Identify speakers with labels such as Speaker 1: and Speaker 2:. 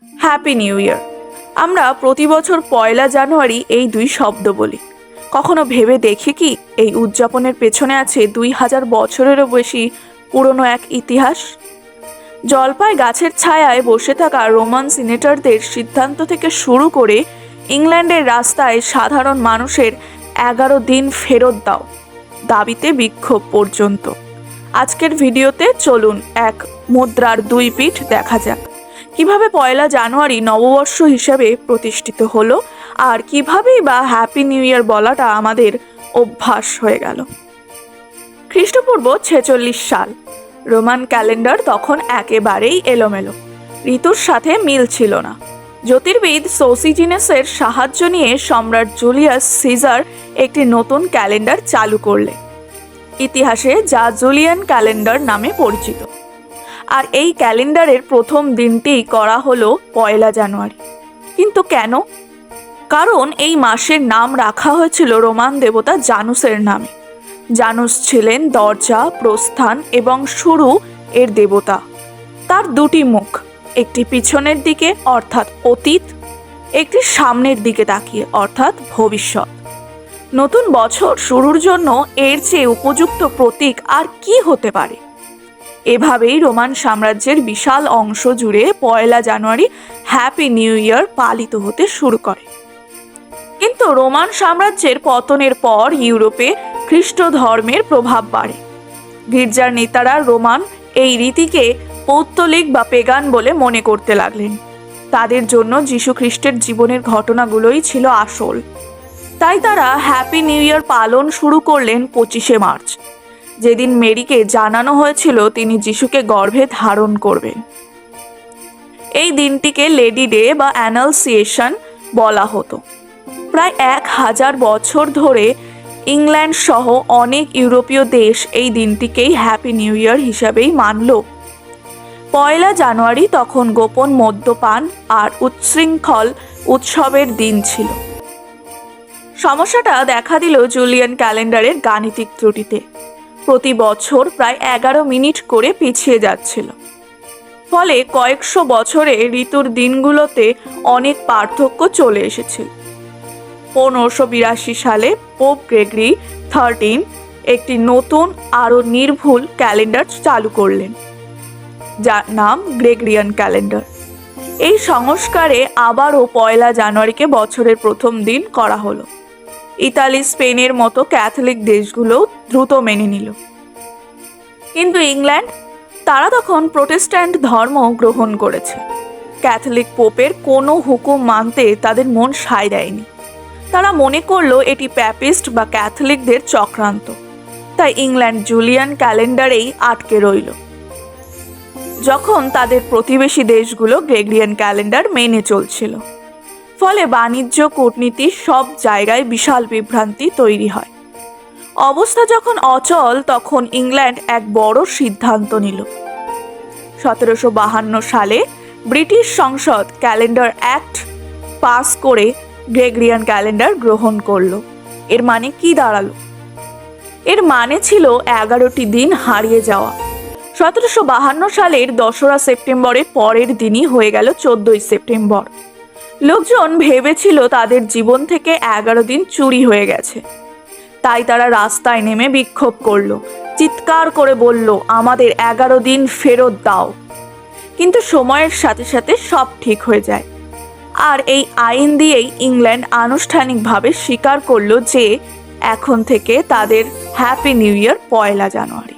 Speaker 1: Happy new year. আমরা প্রতি বছর 1 জানুয়ারি এই দুই শব্দ বলি। কখনো ভেবে দেখি কি এই উদযাপনের পেছনে আছে 2000 বছরেরও বেশি পুরনো এক ইতিহাস? জলপাই গাছের ছায়ায় বসে থাকা রোমান সিনেটরদের সিদ্ধান্ত থেকে শুরু করে ইংল্যান্ডের রাস্তায় সাধারণ মানুষের 11 দিন ফেরত দাও দাবিতে বিক্ষোভ পর্যন্ত। আজকের ভিডিওতে চলুন এক মুদ্রার দুই পিঠ দেখা যাক, কিভাবে 1 জানুয়ারি নববর্ষ হিসেবে প্রতিষ্ঠিত হলো আর কিভাবেই বা হ্যাপি নিউ ইয়ার বলাটা আমাদের অভ্যাস হয়ে গেল। খ্রিস্টপূর্ব 46 সাল। রোমান ক্যালেন্ডার তখন একেবারেই এলোমেলো, ঋতুর সাথে মিল ছিল না। জ্যোতির্বিদ সোসিজিনাসের সাহায্য নিয়ে সম্রাট জুলিয়াস সিজার একটি নতুন ক্যালেন্ডার চালু করলেন, ইতিহাসে যা জুলিয়ান ক্যালেন্ডার নামে পরিচিত। আর এই ক্যালেন্ডারের প্রথম দিনটি করা হলো 1 জানুয়ারি। কিন্তু কেন? কারণ এই মাসের নাম রাখা হয়েছিল রোমান দেবতা জানুসের নামে। জানুস ছিলেন দরজা, প্রস্থান এবং শুরু এর দেবতা। তার দুটি মুখ, একটি পিছনের দিকে অর্থাৎ অতীত, একটি সামনের দিকে তাকিয়ে অর্থাৎ ভবিষ্যৎ। নতুন বছর শুরুর জন্য এর চেয়ে উপযুক্ত প্রতীক আর কি হতে পারে? এভাবেই রোমান সাম্রাজ্যের বিশাল অংশ জুড়ে 1 জানুয়ারি হ্যাপি নিউ ইয়ার পালিত হতে শুরু করে। কিন্তু রোমান সাম্রাজ্যের পতনের পর ইউরোপে খ্রিস্ট ধর্মের প্রভাব বাড়ে। গির্জার নেতারা রোমান এই রীতিকে পৌত্তলিক বা পেগান বলে মনে করতে লাগলেন। তাদের জন্য যীশু খ্রিস্টের জীবনের ঘটনাগুলোই ছিল আসল। তাই তারা হ্যাপি নিউ ইয়ার পালন শুরু করলেন 25 মার্চ, যেদিন মেরিকে জানানো হয়েছিল তিনি যিশুকে গর্ভে ধারণ করবেন। এই দিনটিকে লেডি ডে বা অ্যানালসিয়েশন বলা হতো। প্রায় 1000 বছর ধরে ইংল্যান্ড সহ অনেক ইউরোপীয় দেশ এই দিনটিকেই হ্যাপি নিউ ইয়ার হিসাবেই মানল। 1 জানুয়ারি তখন গোপন মদ্যপান আর উচ্ছৃঙ্খল উৎসবের দিন ছিল। সমস্যাটা দেখা দিল জুলিয়ান ক্যালেন্ডারের গাণিতিক ত্রুটিতে। প্রতি বছর প্রায় 11 মিনিট করে পিছিয়ে যাচ্ছিল। ফলে কয়েকশো বছরে ঋতুর দিনগুলোতে অনেক পার্থক্য চলে এসেছিল। 1582 সালে পোপ গ্রেগরি 13 একটি নতুন আরও নির্ভুল ক্যালেন্ডার চালু করলেন, যার নাম গ্রেগরিয়ান ক্যালেন্ডার। এই সংস্কারে আবারও 1 জানুয়ারিকে বছরের প্রথম দিন করা হলো। ইতালি, স্পেনের মতো ক্যাথলিক দেশগুলো দ্রুত মেনে নিল। কিন্তু ইংল্যান্ড, তারা তখন প্রোটেস্ট্যান্ট ধর্ম গ্রহণ করেছে। ক্যাথলিক পোপের কোনো হুকুম মানতে তাদের মন সায় দেয়নি। তারা মনে করলো এটি প্যাপিস্ট বা ক্যাথলিকদের চক্রান্ত। তাই ইংল্যান্ড জুলিয়ান ক্যালেন্ডারেই আটকে রইল, যখন তাদের প্রতিবেশী দেশগুলো গ্রেগরিয়ান ক্যালেন্ডার মেনে চলছিল। ফলে বাণিজ্য, কূটনীতি সব জায়গায় বিশাল বিভ্রান্তি তৈরি হয়। অবস্থা যখন অচল, তখন ইংল্যান্ড এক বড় সিদ্ধান্ত নিল। 1752 সালে ব্রিটিশ সংসদ ক্যালেন্ডার অ্যাক্ট পাস করে গ্রেগরিয়ান ক্যালেন্ডার গ্রহণ করলো। এর মানে কি দাঁড়ালো? এর মানে ছিল 11টি দিন হারিয়ে যাওয়া। 1752 সালের 2 সেপ্টেম্বরের পরের দিনই হয়ে গেল 14 সেপ্টেম্বর। লোকজন ভেবেছিল তাদের জীবন থেকে 11 দিন চুরি হয়ে গেছে। তাই তারা রাস্তায় নেমে বিক্ষোভ করলো, চিৎকার করে বলল, আমাদের 11 দিন ফেরত দাও। কিন্তু সময়ের সাথে সাথে সব ঠিক হয়ে যায়। আর এই আইন দিয়েই ইংল্যান্ড আনুষ্ঠানিকভাবে স্বীকার করলো যে এখন থেকে তাদের হ্যাপি নিউ ইয়ার 1 জানুয়ারি।